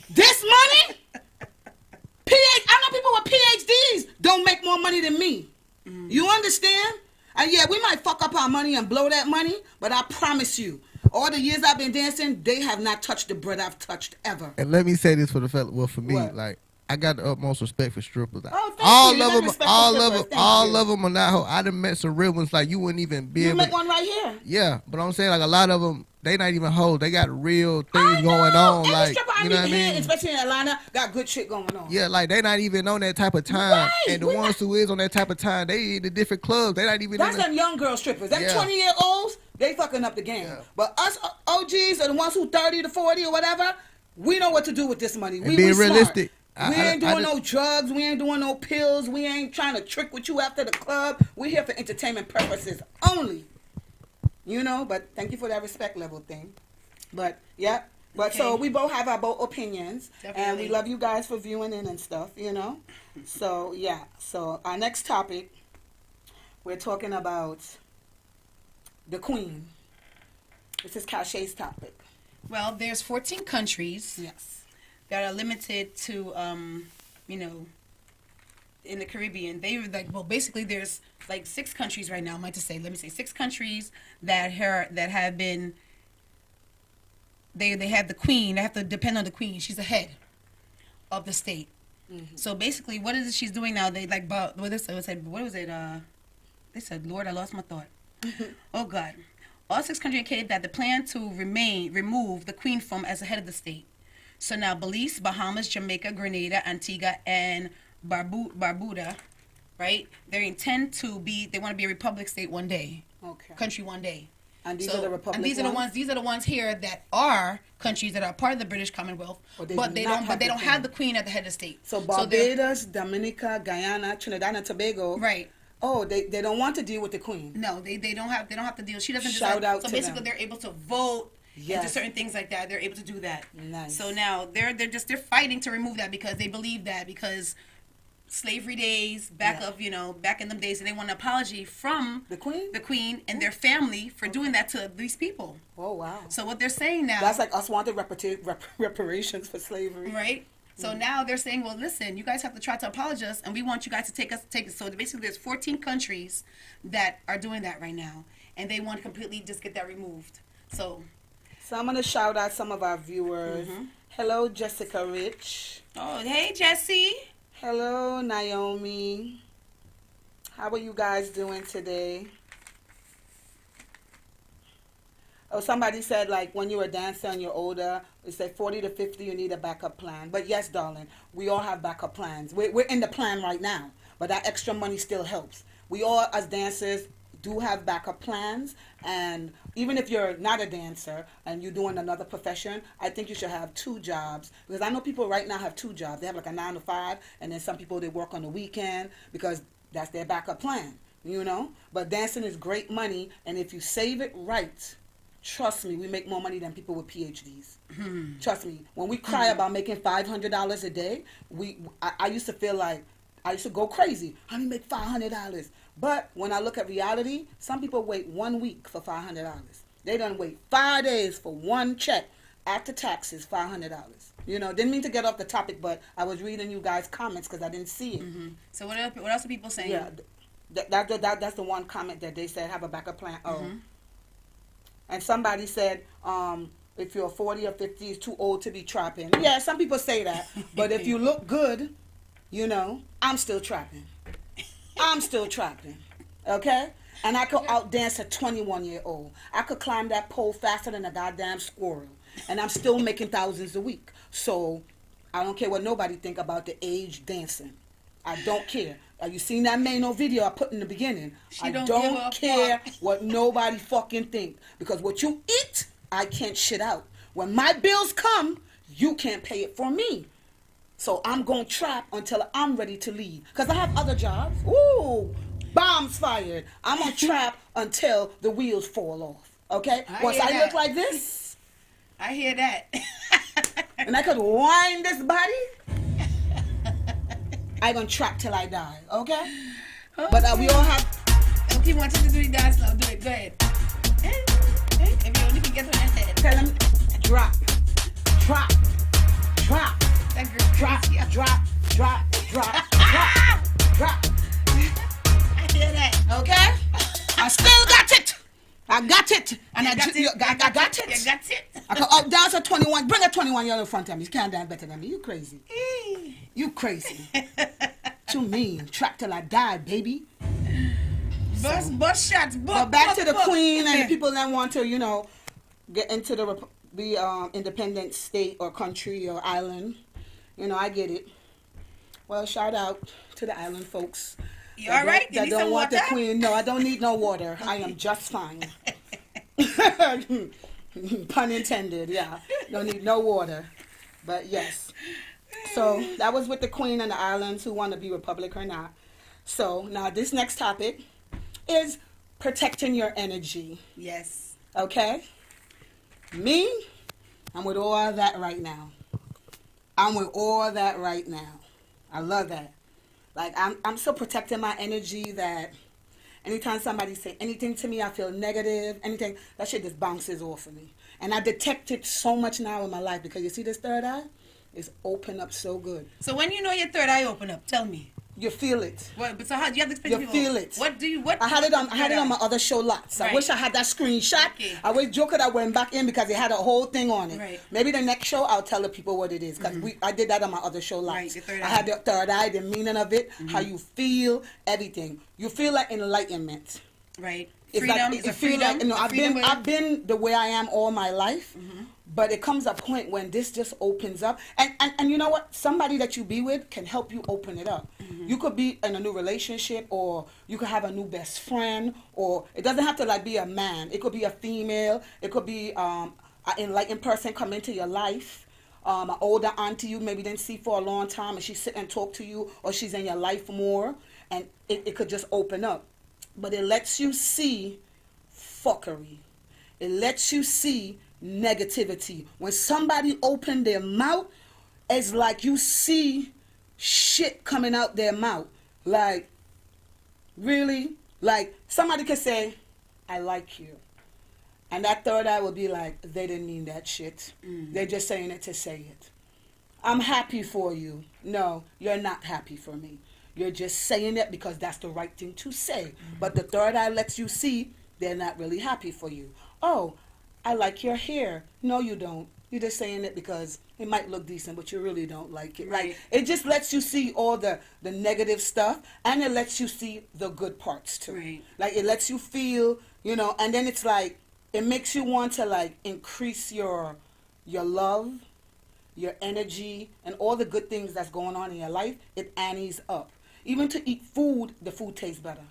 This money? I know people with PhDs don't make more money than me. You understand? And yeah, we might fuck up our money and blow that money, but I promise you, all the years I've been dancing, they have not touched the bread I've touched ever. And let me say this for the fella. Well, for me, What? like I got the utmost respect for strippers. Like, Oh, thank all you. You of got them, respect for all of strippers. them, Thank all you. of them are not. I done met some real ones. Like you wouldn't even be You able. make one right here. Yeah, but I'm saying like a lot of them. they not even hoes. They got real things going on. Every Like, stripper you know what I here, mean? especially in Atlanta, got good shit going on. Yeah, like they not even on that type of time. Right, And the ones who is on that type of time, they in the different clubs. They not even That's in the, them young girl strippers. Them Yeah. 20-year-olds, they fucking up the game. Yeah. But us OGs are the ones who 30 to 40 or whatever, we know what to do with this money. And We being smart. realistic. We ain't doing just- no drugs. We ain't doing no pills. We ain't trying to trick with you after the club. We're here for entertainment purposes only. You know, but thank you for that respect level thing. But, yeah. But so we both have our both opinions. Definitely. And we love you guys for viewing in and stuff, you know. So, yeah. So, our next topic, we're talking about the Queen. This is Cachet's topic. Well, there's 14 countries Yes. that are limited to, you know, in the Caribbean. They were like, well, basically there's like 6 countries right now. I might just say, let me say 6 countries that have been, they have the Queen. They have to depend on the Queen. She's the head of the state. Mm-hmm. So basically, what is it she's doing now? They like, what was it? They said, Lord, I lost my thought. Oh God. All 6 countries indicated that the plan to remove the Queen from as the head of the state. So now Belize, Bahamas, Jamaica, Grenada, Antigua, and Barbuda, right? They intend to be, they want to be a republic state one day. Okay. Country one day. And these are the republic and these are the ones here that are countries that are part of the British Commonwealth, but they don't have the Queen at the head of the state. So Barbados, Dominica, Guyana, Trinidad and Tobago. Right. Oh, they don't want to deal with the Queen. No, they don't have to deal. She doesn't Shout decide. out so to basically them. they're able to vote Yes. into certain things like that. They're able to do that. Nice. So now they're fighting to remove that because they believe that because slavery days back in them days, and they want an apology from The Queen and their family for doing that to these people. Oh wow. So what they're saying now, That's like us wanted reparations for slavery. right? So now they're saying, well, listen, you guys have to try to apologize, and we want you guys to take it. So basically, there's 14 countries that are doing that right now, and they want to completely just get that removed. So I'm gonna shout out some of our viewers. Mm-hmm. Hello, Jessica Rich. oh, hey, Jesse. Hello, Naomi. How are you guys doing today? Oh, somebody said, like, when you're a dancer and you're older, it said 40 to 50, you need a backup plan. But yes, darling, we all have backup plans. We're in the plan right now, but that extra money still helps. We all, as dancers, do have backup plans, and even if you're not a dancer and you're doing another profession, I think you should have 2 jobs, because I know people right now have 2 jobs. They have like a 9 to 5, and then some people, they work on the weekend because that's their backup plan, you know. But dancing is great money, and if you save it right, trust me, we make more money than people with PhDs. Trust me, when we cry about making $500 a day, I used to feel like, I used to go crazy. I only make $500. But when I look at reality, some people wait 1 week for $500. They done wait 5 days for 1 check after taxes, $500. You know, didn't mean to get off the topic, but I was reading you guys' comments because I didn't see it. Mm-hmm. So what else are people saying? Yeah, that's the one comment that they said, have a backup plan. Oh, and somebody said, if you're 40 or 50, it's too old to be trapping. Yeah, some people say that, but if you look good, you know, I'm still trapping. I'm still trapping, okay? And I could outdance a 21-year-old. I could climb that pole faster than a goddamn squirrel, and I'm still making thousands a week. So I don't care what nobody think about the age dancing. I don't care. You seen that Mano video I put in the beginning? I don't care what nobody fucking think, because what you eat, I can't shit out. When my bills come, you can't pay it for me. So I'm going to trap until I'm ready to leave. Because I have other jobs. Ooh, bombs fired. I'm going to trap until the wheels fall off. Okay? Once I look like this. I hear that. And I could wind this body. I'm going to trap till I die. Okay? But we all have... Don't keep wanting to do the dance now. Do it. Go ahead. If you only can get on that head. Tell them, drop. Drop. Drop. That girl crazy. Drop. I hear that. Okay? I still got it. I got it. And I got it. You got it. I can dance at 21. Bring a 21-year-old in front of me. You can't dance better than me. You crazy. You crazy. Too mean. Trap till I die, baby. Bust shots. But back to the Queen and the people that want to, you know, get into the independent state or country or island. You know, I get it. Well, shout out to the island folks. You all right? You That need don't some want water? the queen. No, I don't need no water. I am just fine. Pun intended, yeah. Don't need no water. But yes. So that was with the queen and the islands who want to be republic or not. So now this next topic is protecting your energy. Yes. Okay? Me, I'm with all that right now. I'm with all that right now. I love that. Like, I'm so protecting my energy that anytime somebody say anything to me, I feel negative, anything, that shit just bounces off of me. And I detect it so much now in my life because you see this third eye? It's open up so good. So when you know your third eye open up, tell me. You feel it. What? But so how do you have to explain to You people? feel it. What? I had it on my other show lots. Right. I wish I had that screenshot. Okay. I wish Joker that went back in because it had a whole thing on it. Right. Maybe the next show I'll tell the people what it is because I did that on my other show lots. Right, the third I eye. had the third eye, the meaning of it, how you feel, everything. You feel like enlightenment. Right. It's Freedom. like, It's a it feel freedom. like, you know, I've been the way I am all my life, but it comes a point when this just opens up, and you know what? Somebody that you be with can help you open it up. You could be in a new relationship, or you could have a new best friend, or it doesn't have to like be a man. It could be a female. It could be an enlightened person come into your life. An older auntie you maybe didn't see for a long time, and she sit and talk to you, or she's in your life more, and it could just open up. But it lets you see fuckery. It lets you see negativity. When somebody open their mouth, it's like you see shit coming out their mouth. Like, really? Like, somebody could say, I like you. And that third eye will be like, they didn't mean that shit. They're just saying it to say it. I'm happy for you. No, you're not happy for me. You're just saying it because that's the right thing to say. But the third eye lets you see they're not really happy for you. Oh, I like your hair. No, you don't. You're just saying it because it might look decent, but you really don't like it. Right. Like, it just lets you see all the negative stuff, and it lets you see the good parts too. Right. Like, it lets you feel, you know, and then it's like, it makes you want to like increase your love, your energy, and all the good things that's going on in your life. It annies up. Even to eat food, the food tastes better.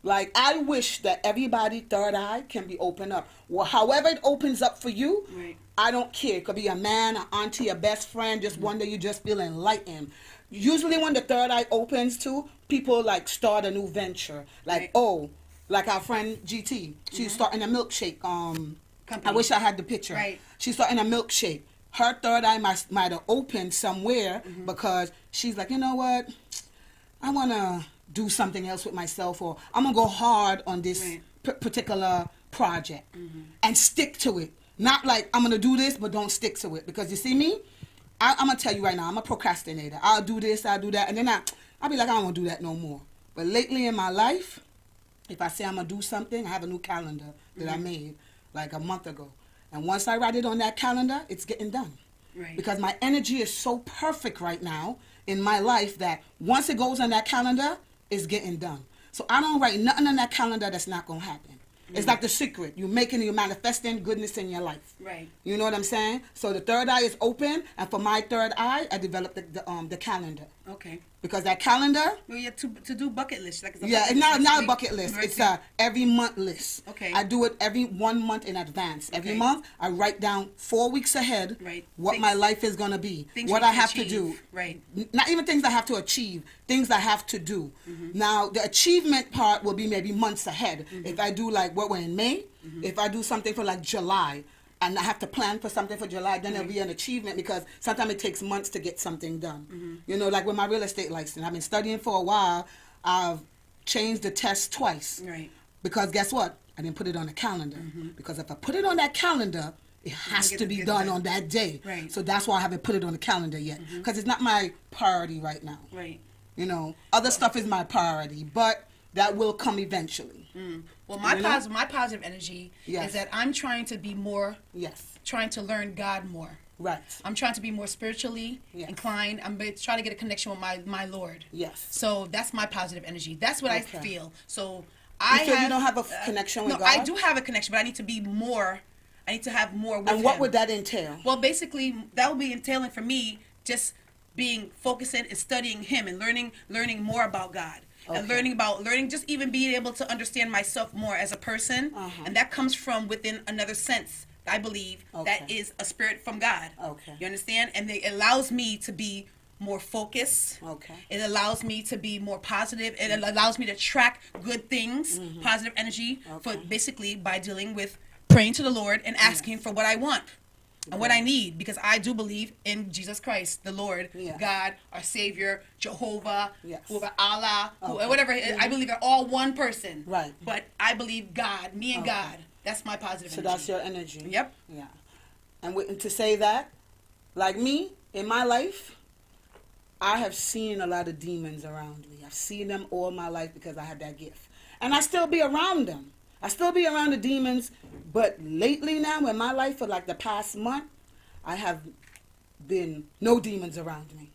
Like, I wish that everybody third eye can be open up. Well, however it opens up for you, Right. I don't care. It could be a man, an auntie, a best friend, just one day you just feel enlightened. Usually when the third eye opens too, people like start a new venture. Like, Right. oh, like our friend GT, she's starting a milkshake. I Company. wish I had the picture. Right. She's starting a milkshake. Her third eye might have opened somewhere because she's like, you know what? I want to do something else with myself, or I'm going to go hard on this Right. particular project and stick to it. Not like I'm going to do this, but don't stick to it. Because you see me, I'm going to tell you right now, I'm a procrastinator. I'll do this, I'll do that, and then I'll be like, I don't want to do that no more. But lately in my life, if I say I'm going to do something, I have a new calendar that I made like a month ago. And once I write it on that calendar, it's getting done. Right. Because my energy is so perfect right now in my life that once it goes on that calendar, it's getting done. So I don't write nothing on that calendar that's not going to happen. It's like The Secret. You're manifesting goodness in your life. Right. You know what I'm saying? So the third eye is open, and for my third eye, I developed the calendar. Okay. Because that calendar, Well, yeah, to do bucket list. Like it's a yeah, bucket it's list. not a bucket list. Right. It's a every month list. Okay. I do it every 1 month in advance. Every Okay. month, I write down 4 weeks ahead Right. what Things- my life is going to be, things what you I can have to achieve. do. Right. Not even things I have to achieve, things I have to do. Now, the achievement part will be maybe months ahead. If I do like what we're in May, if I do something for like July, and I have to plan for something for July, then it'll be an achievement because sometimes it takes months to get something done. You know, like with my real estate license, I've been studying for a while. I've changed the test twice. Right. Because guess what? I didn't put it on the calendar. Because if I put it on that calendar, it has to be done on that day. Right. So that's why I haven't put it on the calendar yet. Because it's not my priority right now. Right. You know, other stuff is my priority, but that will come eventually. Well, my You know? positive energy Yes. is that I'm trying to be more, Yes. trying to learn God more. Right. I'm trying to be more spiritually Yes. inclined. I'm trying to get a connection with my Lord. Yes. So that's my positive energy. That's what Okay. I feel. So You feel you don't have a connection with no, God? I do have a connection, but I need to be more I need to have more with him. And what would that entail? Well, basically, that would be entailing for me just being focusing and studying him and learning more about God. Okay. And learning just even being able to understand myself more as a person. And that comes from within another sense, I believe, that is a spirit from God. Okay. You understand? And it allows me to be more focused. Okay. It allows me to be more positive. It allows me to track good things, positive energy, for basically by dealing with praying to the Lord and asking for what I want and what I need, because I do believe in Jesus Christ, the Lord, God, our Savior, Jehovah, whoever, Allah, whatever. I believe they're all one person. Right. But I believe God, me and God. That's my positive energy. So that's your energy. Yep. Yeah. And to say that, like me, in my life, I have seen a lot of demons around me. I've seen them all my life because I have that gift. And I still be around them. I still be around the demons. But lately now, in my life, for like the past month, I have been no demons around me.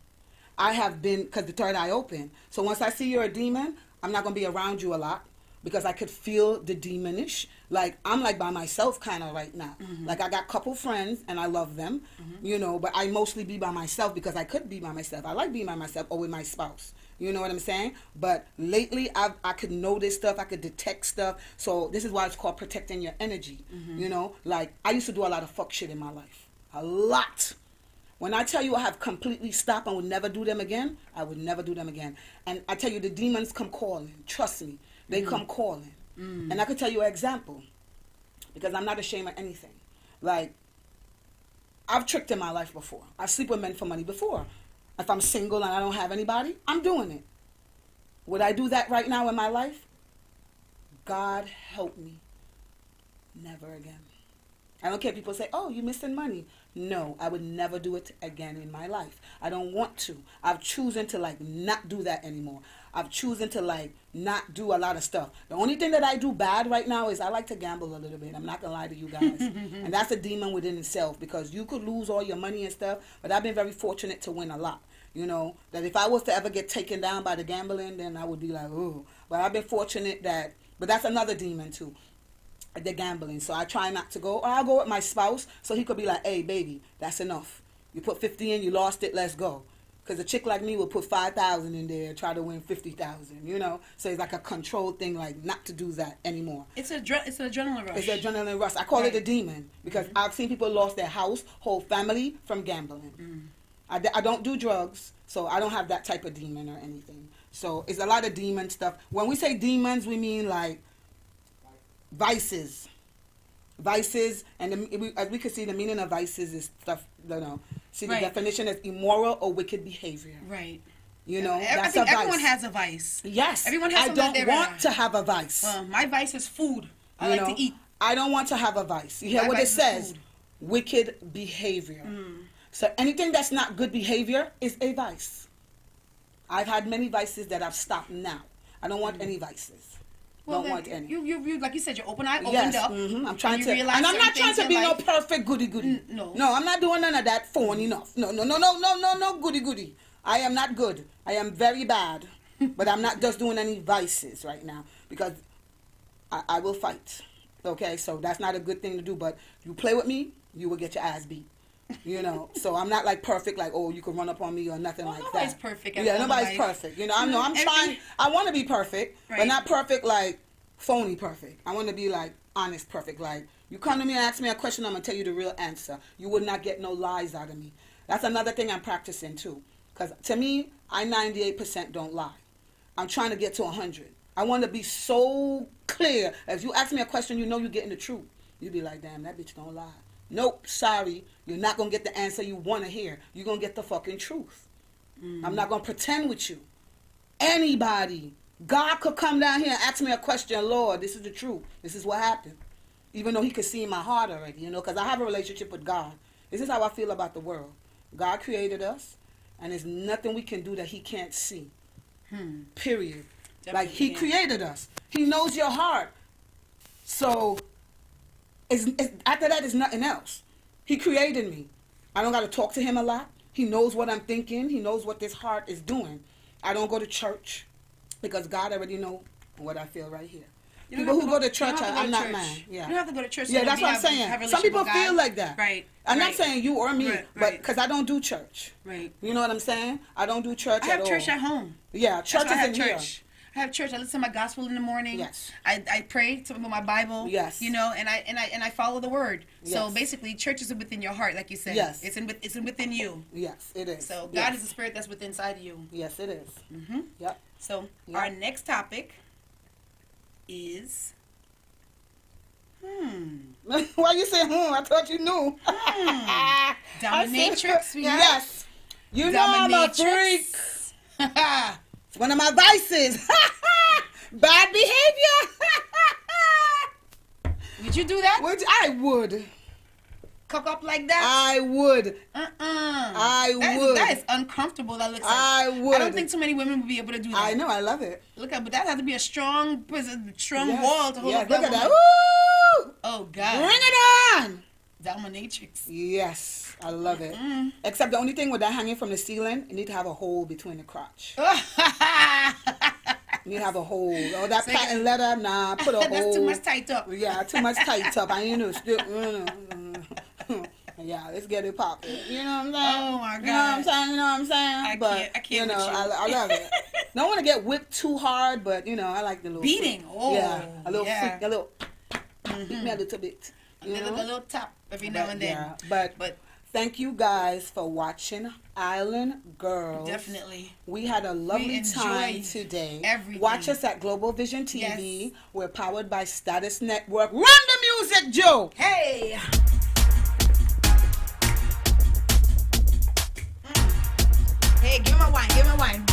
I have been, because the third eye open. So once I see you're a demon, I'm not going to be around you a lot, because I could feel the demonish. Like, I'm like by myself kind of right now. Like, I got a couple friends, and I love them, you know, but I mostly be by myself because I could be by myself. I like being by myself or with my spouse. You know what I'm saying? But lately, I could notice stuff. I could detect stuff. So this is why it's called protecting your energy. You know? Like, I used to do a lot of fuck shit in my life. A lot. When I tell you I have completely stopped and would never do them again, I would never do them again. And I tell you, the demons come calling. Trust me. They come calling. And I could tell you an example, because I'm not ashamed of anything. Like, I've tricked in my life before. I sleep with men for money before. If I'm single and I don't have anybody, I'm doing it. Would I do that right now in my life? God help me. Never again. I don't care if people say, oh, you're missing money. No, I would never do it again in my life. I don't want to. I've chosen to, like, not do that anymore. I've chosen to, like, not do a lot of stuff. The only thing that I do bad right now is I like to gamble a little bit. I'm not going to lie to you guys. And that's a demon within itself, because you could lose all your money and stuff, but I've been very fortunate to win a lot. You know, that if I was to ever get taken down by the gambling, then I would be like, ooh. But I've been fortunate that, but that's another demon too. The gambling. So I try not to go, or I'll go with my spouse, so he could be like, hey baby, that's enough. You put 50 in, you lost it, let's go. Because a chick like me will put 5,000 in there, try to win 50,000, you know. So it's like a controlled thing, like not to do that anymore. It's an adrenaline rush. It's an adrenaline rush. I call it a demon, because I've seen people lost their house, whole family from gambling. I don't do drugs, so I don't have that type of demon or anything. So it's a lot of demon stuff. When we say demons, we mean like vices, and as we can see, the meaning of vices is stuff. You know, see the definition is immoral or wicked behavior. Right. You know, I think everyone has a vice. Yes. Everyone has. I don't want to have a vice. My vice is food. I like to eat. I don't want to have a vice. You hear what it says? Wicked behavior. So anything that's not good behavior is a vice. I've had many vices that I've stopped now. I don't want any vices. Well, don't want any. You like you said, your open eye opened up. I'm trying to, and I'm not trying to be no perfect goody goody. No, I'm not doing none of that phony enough. No goody goody. I am not good. I am very bad, but I'm not just doing any vices right now, because I will fight. Okay, so that's not a good thing to do. But you play with me, you will get your ass beat. You know, so I'm not like perfect, like, oh, you can run up on me or nothing like that. Nobody's perfect. Yeah, nobody's perfect. You know, I'm trying. I want to be perfect, but not perfect like phony perfect. I want to be like honest perfect. Like, you come to me and ask me a question, I'm gonna tell you the real answer. You would not get no lies out of me. That's another thing I'm practicing too. Because to me, I 98% don't lie. I'm trying to get to 100. I want to be so clear. If you ask me a question, you know you're getting the truth. You be like, damn, that bitch don't lie. Nope, sorry. You're not going to get the answer you want to hear. You're going to get the fucking truth. I'm not going to pretend with you. Anybody, God could come down here and ask me a question, Lord, this is the truth. This is what happened. Even though he could see in my heart already, you know, because I have a relationship with God. This is how I feel about the world. God created us, and there's nothing we can do that he can't see. Period. Definitely, like, he created us. He knows your heart. So after that, is nothing else. He created me. I don't got to talk to him a lot. He knows what I'm thinking. He knows what this heart is doing. I don't go to church because God already know what I feel right here. People who go to church, I'm not mad. Yeah. You don't have to go to church. Yeah, that's what I'm saying. Some people feel like that. Right. I'm not saying you or me, Right. but because I don't do church. Right. You know what I'm saying? I don't do church at all. I have church at home. Yeah, church is in here. I have church. I listen to my gospel in the morning. Yes. I pray to my Bible. Yes. You know, and I follow the word. So Yes. basically, church is within your heart, like you said. Yes. It's within you. Yes, it is. So God is the spirit that's within inside of you. Yes, it is. Mm-hmm. Yep. So Yep. our next topic is Why you say I thought you knew. dominatrix. Yes. You know I'm a freak. Dominatrix. It's one of my vices. Bad behavior. Would you do that? Which I would. Cook up like that? I would. I would. That is uncomfortable. That looks like. I would. I don't think too many women would be able to do that. I know. I love it. Look at, but that has to be a strong Yes. wall to hold Yes. up Look that at that. woman. Woo! Oh God. Bring it on. Dominatrix. Yes, I love it. Except the only thing with that hanging from the ceiling, you need to have a hole between the crotch. You need to have a hole. Oh, that patent leather, nah, put a hole. That's too much tight up. Yeah, too much tight up. I know. Still, yeah, let's get it popping. You know what I'm saying? Oh my God. You know what I'm saying? You know what I'm saying? I can't you know, with you. I love it. Don't want to get whipped too hard, but you know, I like the little Beating. freak. Oh, yeah, a little yeah. freak, a little beat me a little bit. A little tap every now and then. Yeah, but thank you guys for watching Island Girls. Definitely. We had a lovely time enjoyed today. everything. Watch us at Global Vision TV. Yes. We're powered by Status Network. Run the music, Joe! Hey. Hey, give me my wine. Give me my wine.